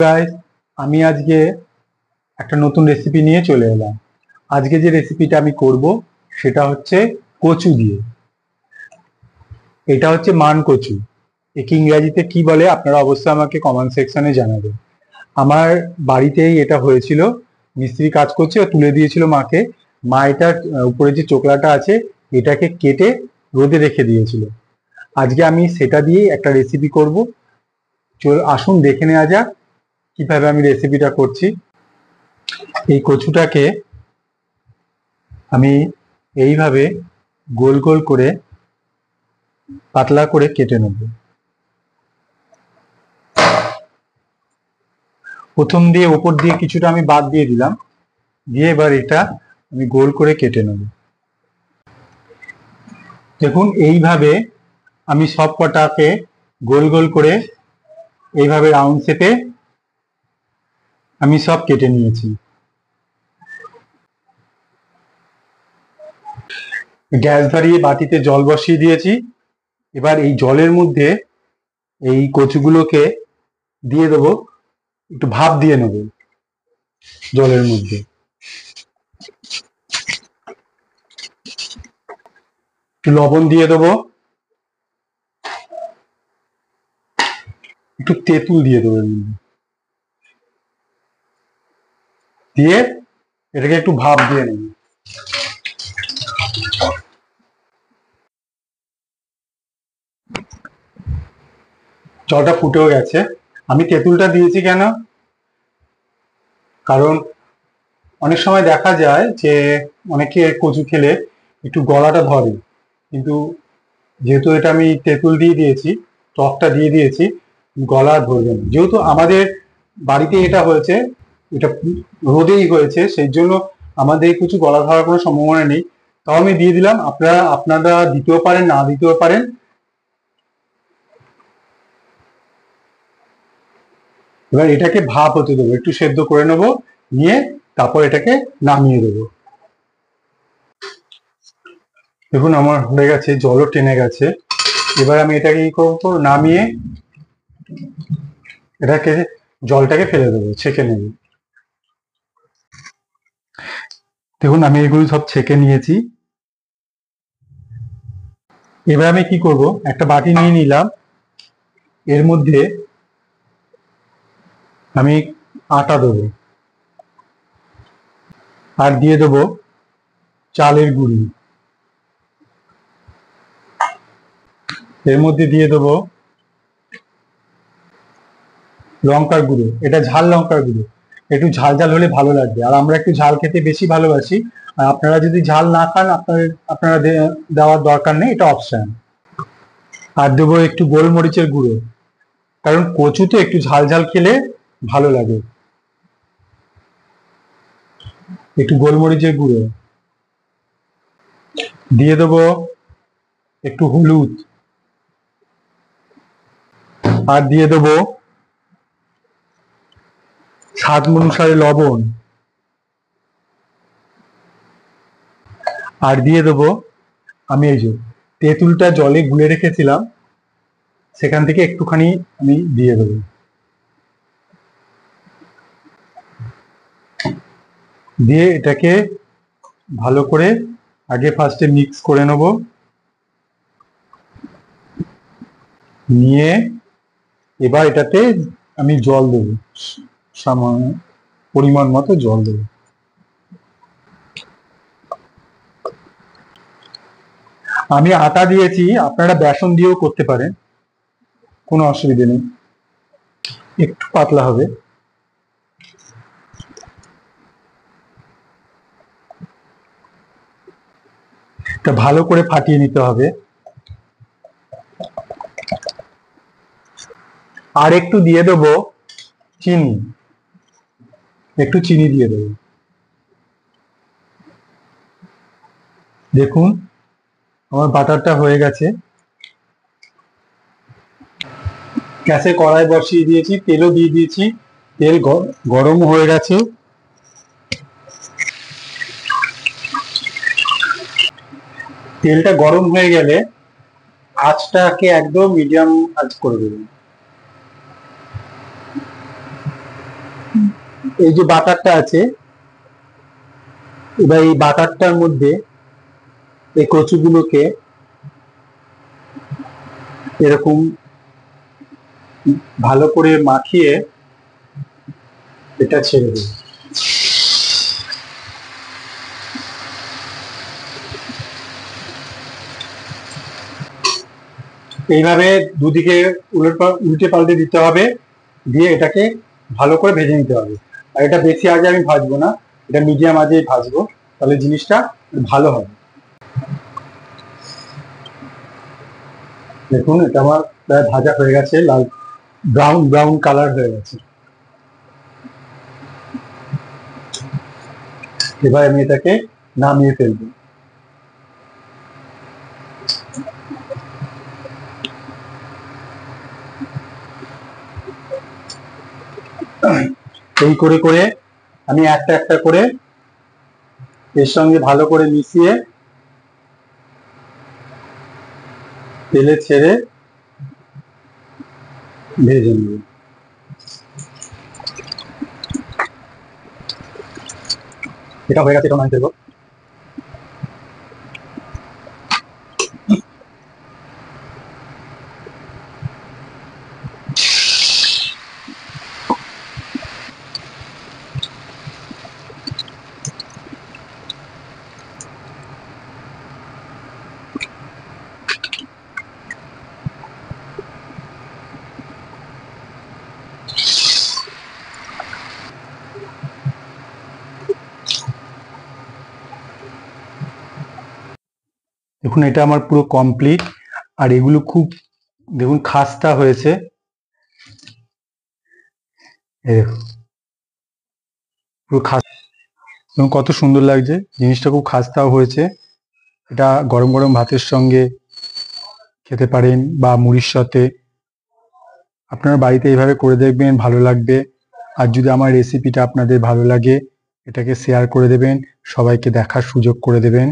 Guys, আমি আজকে একটা নতুন রেসিপি নিয়ে চলে এলাম। আজকে যে রেসিপিটা আমি করব সেটা হচ্ছে কচু দিয়ে। এটা হচ্ছে মান কচু। একে ইংরাজিতে কি বলে আপনারা অবশ্যই আমাকে কমেন্ট সেকশনে জানাবেন। আমার বাড়িতেই এটা হয়েছিল, মিস্ত্রি কাজ করছে ও তুলে দিয়েছিল মাকে। মা এটার উপরে যে চোকলাটা আছে এটাকে কেটে রোদে রেখে দিয়েছিল। আজকে আমি সেটা দিয়েই একটা রেসিপি করব। আসুন দেখে নেওয়া যাক কিভাবে আমি রেসিপিটা করছি। এই কচুটাকে আমি এইভাবে গোল গোল করে পাতলা করে কেটে নেব। প্রথম দিয়ে ওপর দিয়ে কিছুটা আমি বাদ দিয়ে দিলাম, দিয়ে এবার এটা আমি গোল করে কেটে নেব। দেখুন এইভাবে আমি সব কটাকে গোল গোল করে এইভাবে রাউন্ড শেপে আমি সব কেটে নিয়েছি। গ্যাস ধরিয়ে বাটিতে জল বসিয়ে দিয়েছি। এবার এই জলের মধ্যে এই কচুগুলোকে দিয়ে দেবো, একটু ভাপ দিয়ে নেব জলের মধ্যে। একটু লবণ দিয়ে দেবো, একটু তেঁতুল দিয়ে দেবো এর মধ্যে, দিয়ে এটাকে একটু ভাপ দিয়ে নেব। জলটা ফুটেও গেছে। আমি তেঁতুলটা দিয়েছি কেন, কারণ অনেক সময় দেখা যায় যে অনেকে কচু খেলে একটু গলাটা ধরে, কিন্তু যেহেতু এটা আমি তেঁতুল দিয়ে দিয়েছি, টকটা দিয়ে দিয়েছি, গলা ধরবে না। যেহেতু আমাদের বাড়িতে এটা হয়েছে, এটা রোদেই হয়েছে, সেই জন্য আমাদের কিছু গলা ধরার কোনো সম্ভাবনা নেই। তাও আমি দিয়ে দিলাম, আপনারা দিতেও পারেন, না দিতেও পারেন। এবার এটাকে ভাপ হতে দেবো, একটু সেদ্ধ করে নেবো, নিয়ে তারপর এটাকে নামিয়ে দেবো। দেখুন আমার হয়ে গেছে, জলও টেনে গেছে। এবার আমি এটাকে কি করবো, নামিয়ে এটাকে জলটাকে ফেলে দেবো, ছেঁকে নেব। দেখুন আমি এগুলো সব ছেঁকে নিয়েছি। এবার আমি কি করব, একটা বাটি নিয়ে নিলাম, এর মধ্যে আমি আটা দেবো, আর দিয়ে দেবো চালের গুঁড়ি, এর মধ্যে দিয়ে দেবো লঙ্কার গুঁড়ো, এটা ঝাল লঙ্কার গুঁড়ো, একটু ঝাল ঝাল হলে ভালো লাগবে, আর আমরা একটু ঝাল খেতে বেশি ভালোবাসি। আর আপনারা যদি ঝাল না খান, আপনারা দেওয়ার দরকার নেই, এটা অপশন। আর দেবো একটু গোলমরিচের গুঁড়ো, কারণ কচুতে একটু ঝাল ঝাল খেলে ভালো লাগে। একটু গোলমরিচের গুঁড়ো দিয়ে দেবো, একটু হলুদ, আর দিয়ে দেবো স্বাদ অনুসারে লবণ, আর দিয়ে দেবো আমি এই যে তেঁতুলটা জলে গুলে রেখেছিলাম, সেখান থেকে একটুখানি আমি দিয়ে দেবো। দিয়ে এটাকে ভালো করে আগে ফার্স্টে মিক্স করে নেব, নিয়ে এবার এটাতে আমি জল দেবো, সামান্য পরিমাণ মতো জল দেবো। আমি আটা দিয়েছি, আপনারা বেসন দিয়েও করতে পারেন, কোনো অসুবিধে নেই, একটু পাতলা হবে। এটা ভালো করে ফাটিয়ে নিতে হবে। আর একটু দিয়ে দেবো চিনি, একটু চিনি দিয়ে দেবো। দেখুন আমার বাটারটা হয়ে গেছে। গ্যাসে কড়াই বসিয়ে দিয়েছি, তেলও দিয়ে দিয়েছি, তেল গরম হয়ে গেছে। তেলটা গরম হয়ে গেলে আঁচটাকে একদম মিডিয়াম আঁচ করে দেবেন। এই যে বাটারটা আছে, এবার এই বাটারটার মধ্যে এই কচুগুলোকে এরকম ভালো করে মাখিয়ে এটা ছেড়ে দিই। এইভাবে দুদিকে উল্টে পাল্টে দিতে হবে, দিয়ে এটাকে ভালো করে ভেজে নিতে হবে। আর এটা বেশি আগে আমি ভাজবো না, এটা মিডিয়াম আজেই ভাজবো, তাহলে জিনিসটা ভালো হবে। দেখুন এটা আমার প্রায় ভাজা হয়ে গেছে, লাল ব্রাউন ব্রাউন কালার হয়ে গেছে। এবার আমি এটাকে নামিয়ে ফেলবো। এই করে করে আমি একটা একটা করে এর সঙ্গে ভালো করে মিশিয়ে তেলে ছেড়ে ভেজে নেব। এটা হয়ে গেছে, এটা নামিয়ে ফেলবো। দেখুন এটা আমার পুরো কমপ্লিট, আর এগুলো খুব দেখুন খাস্তা হয়েছে। এই দেখুন পুরো এবং কত সুন্দর লাগছে, জিনিসটা খুব খাস্তাও হয়েছে। এটা গরম গরম ভাতের সঙ্গে খেতে পারেন বা মুড়ির সাথে। আপনারা বাড়িতে এইভাবে করে দেখবেন, ভালো লাগবে। আর যদি আমার রেসিপিটা আপনাদের ভালো লাগে, এটাকে শেয়ার করে দেবেন, সবাইকে দেখার সুযোগ করে দেবেন।